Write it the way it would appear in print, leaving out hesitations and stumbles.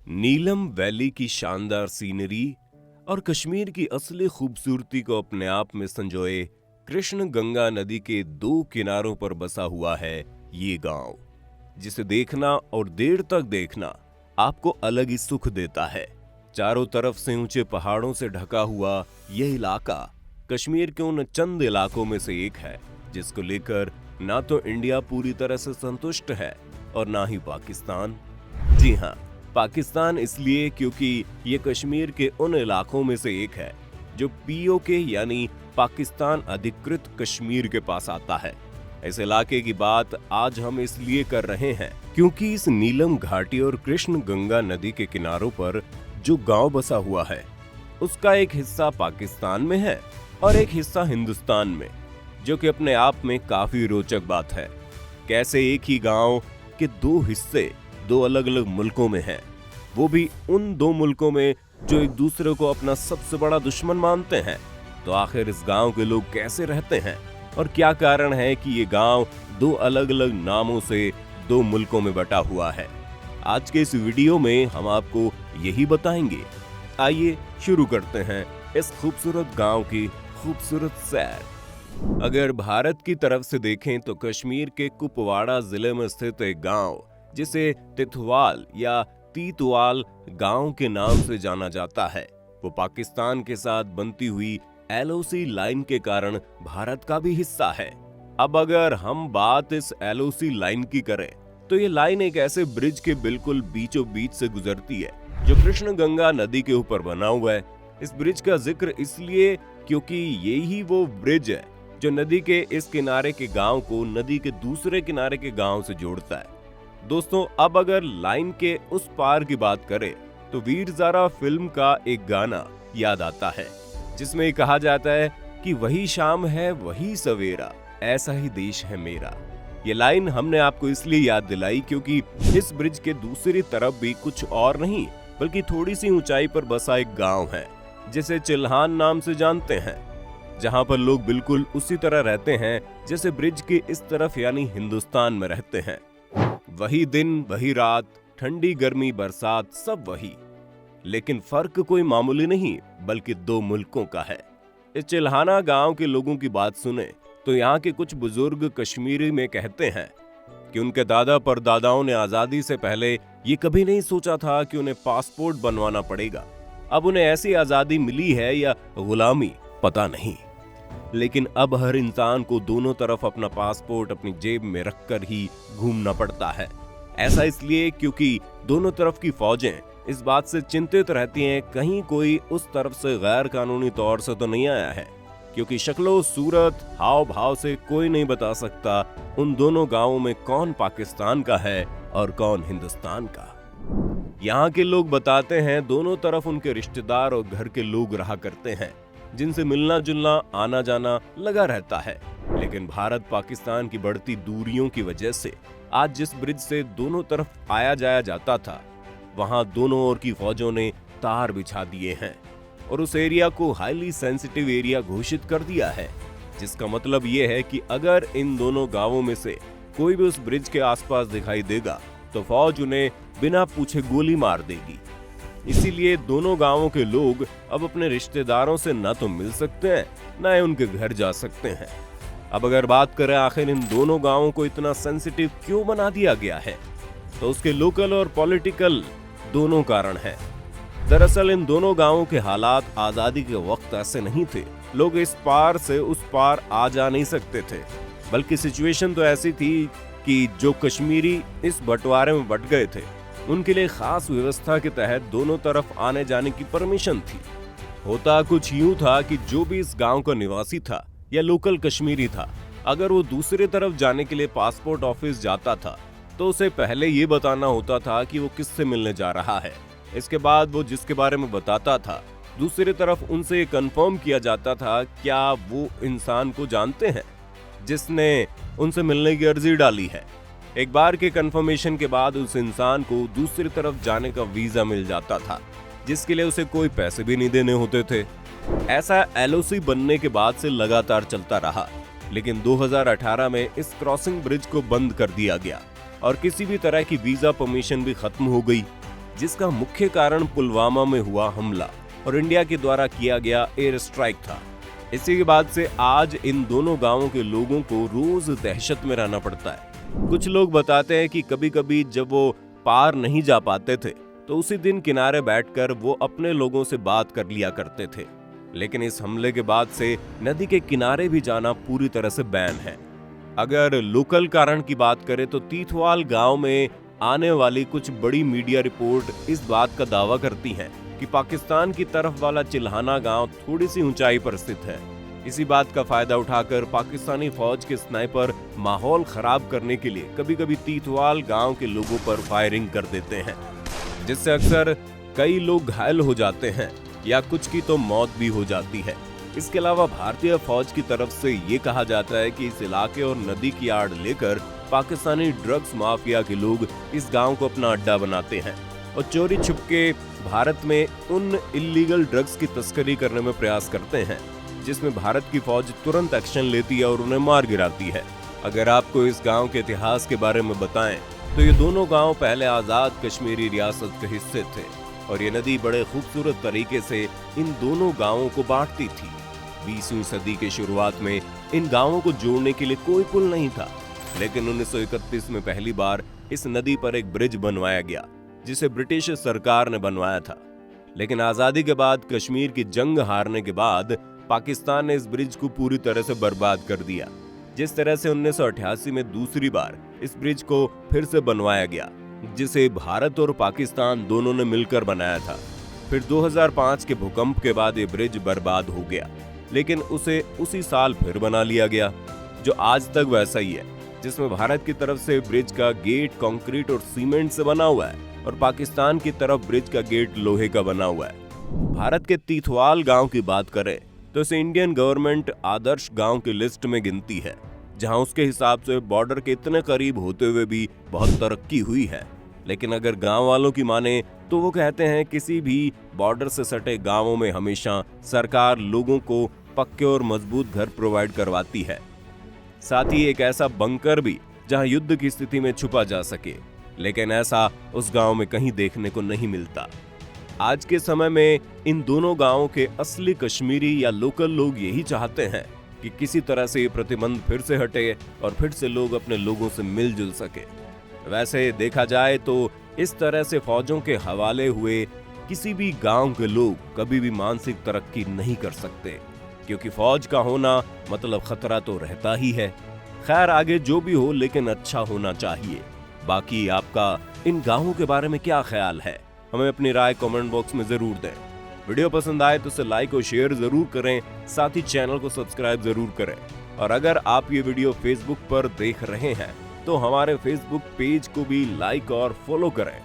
नीलम valley की शानदार scenery और कश्मीर की असली खूबसूरती को अपने आप में संजोए कृष्ण गंगा नदी के दो किनारों पर बसा हुआ है ये गांव, जिसे देखना और देर तक देखना आपको अलग ही सुख देता है। चारों तरफ से ऊंचे पहाड़ों से ढका हुआ यह इलाका कश्मीर के उन चंद इलाकों में से एक है जिसको लेकर ना तो इंडिया पूरी तरह से संतुष्ट है और ना ही पाकिस्तान। जी हाँ, पाकिस्तान इसलिए क्योंकि ये कश्मीर के उन इलाकों में से एक है जो पीओके यानी पाकिस्तान अधिकृत कश्मीर के पास आता है। इस इलाके की बात आज हम इसलिए कर रहे हैं क्योंकि इस नीलम घाटी और कृष्ण गंगा नदी के किनारों पर जो गांव बसा हुआ है उसका एक हिस्सा पाकिस्तान में है और एक हिस्सा हिंदुस्तान में, जो कि अपने आप में काफी रोचक बात है। कैसे एक ही गांव के दो हिस्से दो अलग अलग मुल्कों में हैं, वो भी उन दो मुल्कों में जो एक दूसरे को अपना सबसे बड़ा दुश्मन मानते हैं। तो आखिर इस गांव के लोग कैसे रहते हैं और क्या कारण है कि ये गांव दो अलग अलग नामों से दो मुल्कों में बटा हुआ है, आज के इस वीडियो में हम आपको यही बताएंगे। आइए शुरू करते हैं इस खूबसूरत गांव की खूबसूरत सैर। अगर भारत की तरफ से देखें तो कश्मीर के कुपवाड़ा जिले में स्थित एक गांव जिसे तिथवाल या तीतवाल गांव के नाम से जाना जाता है, वो पाकिस्तान के साथ बनती हुई एलओसी लाइन के कारण भारत का भी हिस्सा है। अब अगर हम बात इस एलओसी लाइन की करें तो ये लाइन एक ऐसे ब्रिज के बिल्कुल बीचों बीच से गुजरती है जो कृष्ण गंगा नदी के ऊपर बना हुआ है। इस ब्रिज का जिक्र इसलिए क्योंकि यही वो ब्रिज है जो नदी के इस किनारे के गांव को नदी के दूसरे किनारे के गांव से जोड़ता है। दोस्तों, अब अगर लाइन के उस पार की बात करें तो वीर ज़ारा फिल्म का एक गाना याद आता है जिसमें कहा जाता है कि वही शाम है वही सवेरा, ऐसा ही देश है मेरा। ये लाइन हमने आपको इसलिए याद दिलाई क्योंकि इस ब्रिज के दूसरी तरफ भी कुछ और नहीं बल्कि थोड़ी सी ऊंचाई पर बसा एक गांव है जिसे चिल्हान नाम से जानते हैं, जहां पर लोग बिल्कुल उसी तरह रहते हैं जैसे ब्रिज के इस तरफ यानी हिंदुस्तान में रहते हैं। वही दिन वही रात, ठंडी गर्मी बरसात सब वही, लेकिन फर्क कोई मामूली नहीं बल्कि दो मुल्कों का है। इस चिल्हाना गांव के लोगों की बात सुने तो यहाँ के कुछ बुजुर्ग कश्मीरी में कहते हैं कि उनके दादा परदादाओं ने आजादी से पहले ये कभी नहीं सोचा था कि उन्हें पासपोर्ट बनवाना पड़ेगा। अब उन्हें ऐसी आजादी मिली है या गुलामी पता नहीं, लेकिन अब हर इंसान को दोनों तरफ अपना पासपोर्ट अपनी जेब में रखकर ही घूमना पड़ता है। ऐसा इसलिए क्योंकि दोनों तरफ की फौजें इस बात से चिंतित रहती हैं कहीं कोई उस तरफ से गैर कानूनी तौर से तो नहीं आया है, क्योंकि शक्लो सूरत हाव भाव से कोई नहीं बता सकता उन दोनों गांवों में कौन पाकिस्तान का है और कौन हिंदुस्तान का। यहाँ के लोग बताते हैं दोनों तरफ उनके रिश्तेदार और घर के लोग रहा करते हैं जिनसे मिलना जुलना आना जाना लगा रहता है। लेकिन भारत पाकिस्तान की बढ़ती दूरियों की वजह से आज जिस ब्रिज से दोनों तरफ आया जाया जाता था वहां दोनों ओर की फौजों ने तार बिछा दिए हैं और उस एरिया को हाईली सेंसिटिव एरिया घोषित कर दिया है, जिसका मतलब ये है कि अगर इन दोनों गांवों में से कोई भी उस ब्रिज के आसपास दिखाई देगा तो फौज उन्हें बिना पूछे गोली मार देगी। इसीलिए दोनों गांवों के लोग अब अपने रिश्तेदारों से न तो मिल सकते हैं न उनके घर जा सकते हैं। अब अगर बात करें आखिर इन दोनों गांवों को इतना सेंसिटिव क्यों बना दिया गया है, तो उसके लोकल और पॉलिटिकल दोनों कारण हैं। दरअसल इन दोनों गांवों के हालात आजादी के वक्त ऐसे नहीं थे, लोग इस पार से उस पार आ जा नहीं सकते थे, बल्कि सिचुएशन तो ऐसी थी कि जो कश्मीरी इस बंटवारे में बट गए थे उनके लिए खास व्यवस्था के तहत दोनों तरफ आने जाने की परमिशन थी। होता कुछ यूं था कि जो भी इस गांव का निवासी था या लोकल कश्मीरी था, अगर वो दूसरी तरफ जाने के लिए पासपोर्ट ऑफिस जाता था तो उसे पहले ये बताना होता था कि वो किससे मिलने जा रहा है। इसके बाद वो जिसके बारे में बताता था दूसरी तरफ उनसे ये कंफर्म किया जाता था क्या वो इंसान को जानते हैं जिसने उनसे मिलने की अर्जी डाली है। एक बार के कंफर्मेशन के बाद उस इंसान को दूसरी तरफ जाने का वीजा मिल जाता था, जिसके लिए उसे कोई पैसे भी नहीं देने होते थे। ऐसा एलओसी बनने के बाद से लगातार चलता रहा, लेकिन 2018 में इस क्रॉसिंग ब्रिज को बंद कर दिया गया और किसी भी तरह की वीजा परमिशन भी खत्म हो गई। जिसका मुख्य कारण पुलवामा में हुआ हमला और इंडिया के द्वारा किया गया एयर स्ट्राइक था। इसी के बाद से आज इन दोनों गांवों के लोगों को रोज दहशत में रहना पड़ता है। कुछ लोग बताते हैं कि कभी-कभी जब वो पार नहीं जा पाते थे तो उसी दिन किनारे बैठकर वो अपने लोगों से बात कर लिया करते थे। लेकिन इस हमले के बाद से नदी के किनारे भी जाना पूरी तरह से बैन है। अगर लोकल कारण की बात करें तो तीथवाल गांव में आने वाली कुछ बड़ी मीडिया रिपोर्ट इस बात का दावा करती हैं कि पाकिस्तान की तरफ वाला चिल्हाना गांव थोड़ी सी ऊंचाई पर स्थित है। इसी बात का फायदा उठाकर पाकिस्तानी फौज के स्नाइपर माहौल खराब करने के लिए कभी-कभी तीथवाल गांव के लोगों पर फायरिंग कर देते हैं, जिससे अक्सर कई लोग घायल हो जाते हैं या कुछ की तो मौत भी हो जाती है। इसके अलावा भारतीय फौज की तरफ से ये कहा जाता है कि इस इलाके और नदी की आड़ लेकर पाकिस्तानी ड्रग्स माफिया के लोग इस गांव को अपना अड्डा बनाते हैं और चोरी छुपके भारत में उन इल्लीगल ड्रग्स की तस्करी करने में प्रयास करते हैं, जिसमें भारत की फौज तुरंत एक्शन लेती है और उन्हें मार गिराती है। अगर आपको इस गांव के इतिहास के बारे में बताएं तो ये दोनों गांव पहले आजाद कश्मीरी रियासत के हिस्से थे और ये नदी बड़े खूबसूरत तरीके से इन दोनों गांवों को बांटती थी। 20वीं सदी के शुरुआत में इन गांवों को जोड़ने के लिए कोई पुल नहीं था, लेकिन 1931 में पहली बार इस नदी पर एक ब्रिज बनवाया गया, जिसे ब्रिटिश सरकार ने बनवाया था। लेकिन आजादी के बाद कश्मीर की जंग हारने के बाद पाकिस्तान ने इस ब्रिज को पूरी तरह से बर्बाद कर दिया। जिस तरह से 1988 में दूसरी बार इस ब्रिज को फिर से बनवाया गया, जिसे भारत और पाकिस्तान दोनों ने मिलकर बनाया था। फिर 2005 के भूकंप के बाद ये ब्रिज बर्बाद हो गया, लेकिन उसे उसी साल फिर बना लिया गया, जो आज तक वैसा ही है, जिसमें भारत की तरफ से ब्रिज का गेट कंक्रीट और सीमेंट से बना हुआ है और पाकिस्तान की तरफ ब्रिज का गेट लोहे का बना हुआ है। भारत के तीथवाल गांव की बात करें तो इसे इंडियन गवर्नमेंट आदर्श गांव की लिस्ट में गिनती है, जहां उसके हिसाब से बॉर्डर के इतने करीब होते हुए भी बहुत तरक्की हुई है। लेकिन अगर गांव वालों की माने तो वो कहते हैं किसी भी बॉर्डर से सटे गांवों में हमेशा सरकार लोगों को पक्के और मजबूत घर प्रोवाइड करवाती है, साथ ही एक ऐसा बंकर भी जहां युद्ध की स्थिति में छुपा जा सके, लेकिन ऐसा उस गांव में कहीं देखने को नहीं मिलता। आज के समय में इन दोनों गांवों के असली कश्मीरी या लोकल लोग यही चाहते हैं कि किसी तरह से ये प्रतिबंध फिर से हटे और फिर से लोग अपने लोगों से मिलजुल सके। वैसे देखा जाए तो इस तरह से फौजों के हवाले हुए किसी भी गांव के लोग कभी भी मानसिक तरक्की नहीं कर सकते, क्योंकि फौज का होना मतलब खतरा तो रहता ही है। खैर आगे जो भी हो, लेकिन अच्छा होना चाहिए। बाकी आपका इन गांवों के बारे में क्या ख्याल है, हमें अपनी राय कमेंट बॉक्स में जरूर दें। वीडियो पसंद आए तो इसे लाइक और शेयर जरूर करें, साथ ही चैनल को सब्सक्राइब जरूर करें। और अगर आप ये वीडियो फेसबुक पर देख रहे हैं तो हमारे फेसबुक पेज को भी लाइक और फॉलो करें।